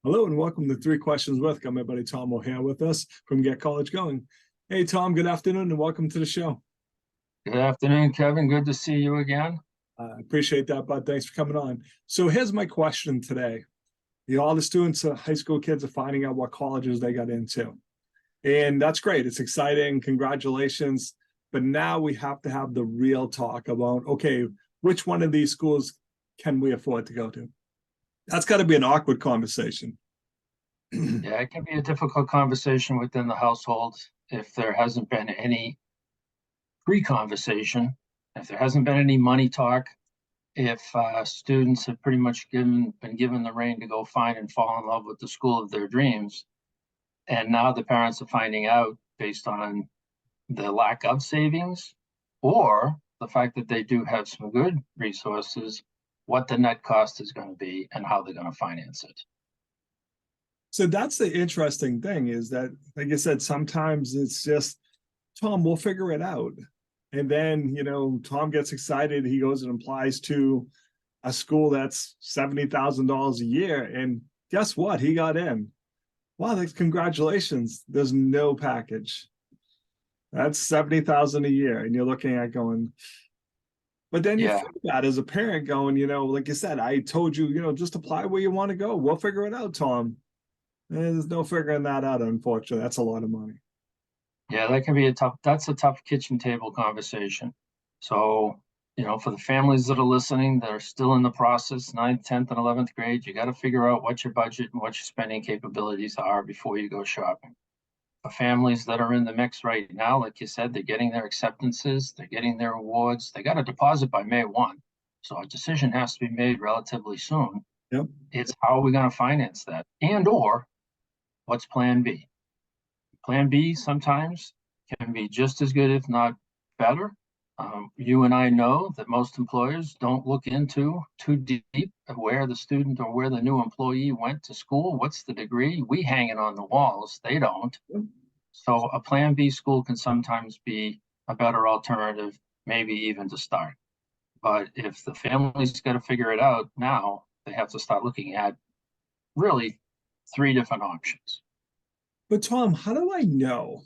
Hello and welcome to Three Questions With. Got my buddy Tom O'Hare with us from Get College Going. Hey Tom, good afternoon and welcome to the show. Good afternoon, Kevin. Good to see you again. I appreciate that, bud. Thanks for coming on. So here's my question today. All the students, high school kids are finding out what colleges they got into. And that's great. It's exciting. Congratulations. But now we have to have the real talk about, okay, which one of these schools can we afford to go to? That's got to be an awkward conversation. Yeah, it can be a difficult conversation within the household if there hasn't been any pre-conversation, if there hasn't been any money talk, if students have pretty much been given the rein to go find and fall in love with the school of their dreams. And now the parents are finding out based on the lack of savings or the fact that they do have some good resources, what the net cost is going to be and how they're going to finance it. So that's the interesting thing is that, like I said, sometimes it's just, Tom, we'll figure it out. And then, Tom gets excited. He goes and applies to a school that's $70,000 a year. And guess what? He got in. Wow, congratulations. There's no package. That's $70,000 a year. And you're looking at going, but then you feel that as a parent going, like you said, I told you, just apply where you want to go. We'll figure it out, Tom. There's no figuring that out, unfortunately. That's a lot of money. Yeah, that's a tough kitchen table conversation. So, for the families that are listening, that are still in the process, 9th, 10th, and 11th grade, you got to figure out what your budget and what your spending capabilities are before you go shopping. For families that are in the mix right now, like you said, they're getting their acceptances, they're getting their awards, they got a deposit by May 1. So a decision has to be made relatively soon. Yep. It's how are we going to finance that? Or what's plan B? Plan B sometimes can be just as good, if not better. You and I know that most employers don't look into too deep where the student or where the new employee went to school. What's the degree? We hang it on the walls. They don't. So a plan B school can sometimes be a better alternative, maybe even to start. But if the family's got to figure it out now, they have to start looking at really 3 different options. But Tom, how do I know?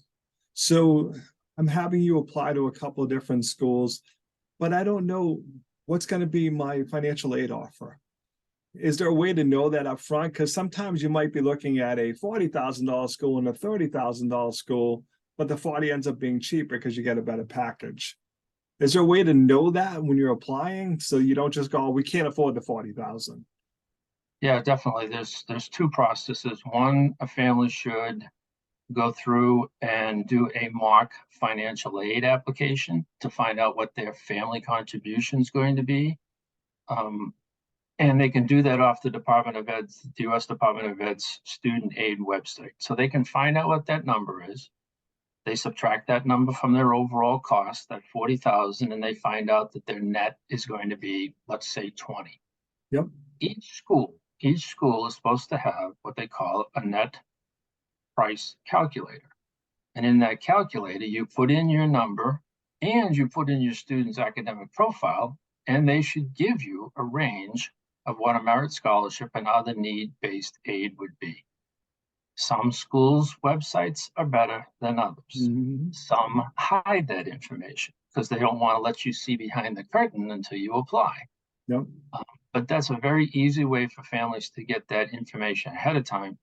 So I'm having you apply to a couple of different schools, but I don't know what's going to be my financial aid offer. Is there a way to know that up front? Because sometimes you might be looking at a $40,000 school and a $30,000 school, but the 40 ends up being cheaper because you get a better package. Is there a way to know that when you're applying so you don't just go, oh, we can't afford the 40,000? Yeah, definitely. There's 2 processes. One, a family should go through and do a mock financial aid application to find out what their family contribution is going to be. And they can do that off the Department of Ed's, the U.S. Department of Ed's student aid website. So they can find out what that number is. They subtract that number from their overall cost, that 40,000, and they find out that their net is going to be, let's say, 20. Yep. Each school is supposed to have what they call a net price calculator. And in that calculator, you put in your number and you put in your student's academic profile, and they should give you a range of what a merit scholarship and other need-based aid would be. Some schools' websites are better than others. Mm-hmm. Some hide that information because they don't want to let you see behind the curtain until you apply. Yep. But that's a very easy way for families to get that information ahead of time.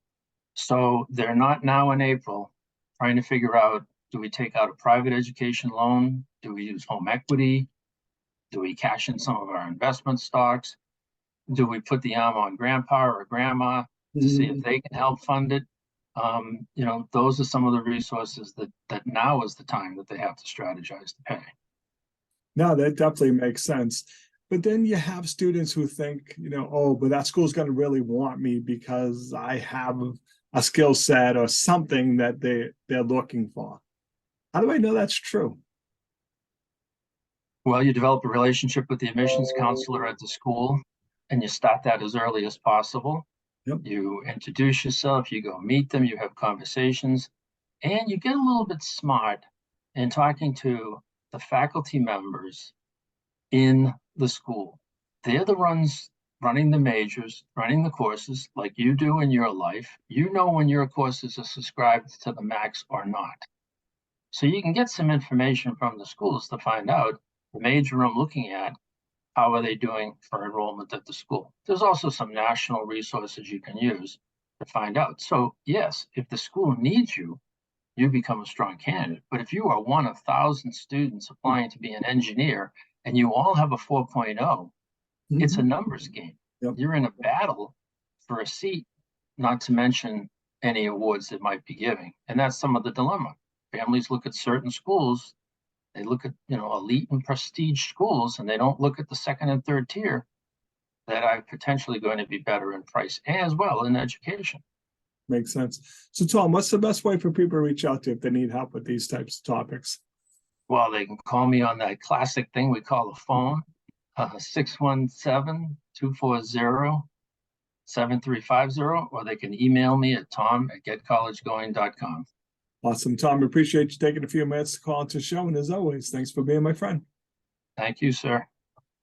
So they're not now in April trying to figure out, do we take out a private education loan? Do we use home equity? Do we cash in some of our investment stocks? Do we put the arm on grandpa or grandma to see if they can help fund it? Those are some of the resources that now is the time that they have to strategize to pay. No, that definitely makes sense. But then you have students who think, oh, but that school's going to really want me because I have a skill set or something that they're looking for. How do I know that's true? Well, you develop a relationship with the admissions counselor at the school, and you start that as early as possible. Yep. You introduce yourself, you go meet them, you have conversations, and you get a little bit smart in talking to the faculty members in the school. They're the ones running the majors, running the courses like you do in your life. You know when your courses are subscribed to the max or not. So you can get some information from the schools to find out the major I'm looking at, how are they doing for enrollment at the school. There's also some national resources you can use to find out. So yes, if the school needs you, you become a strong candidate. But if you are one of 1,000 students applying to be an engineer and you all have a 4.0, it's a numbers game. Yep. You're in a battle for a seat, not to mention any awards that might be giving. And that's some of the dilemma. Families look at certain schools, they look at, elite and prestige schools, and they don't look at the second and third tier that are potentially going to be better in price as well in education. Makes sense. So Tom, what's the best way for people to reach out to if they need help with these types of topics? Well, they can call me on that classic thing we call a phone, 617-240-7350, or they can email me at tom@getcollegegoing.com. Awesome, Tom. Appreciate you taking a few minutes to call into the show. And as always, thanks for being my friend. Thank you, sir.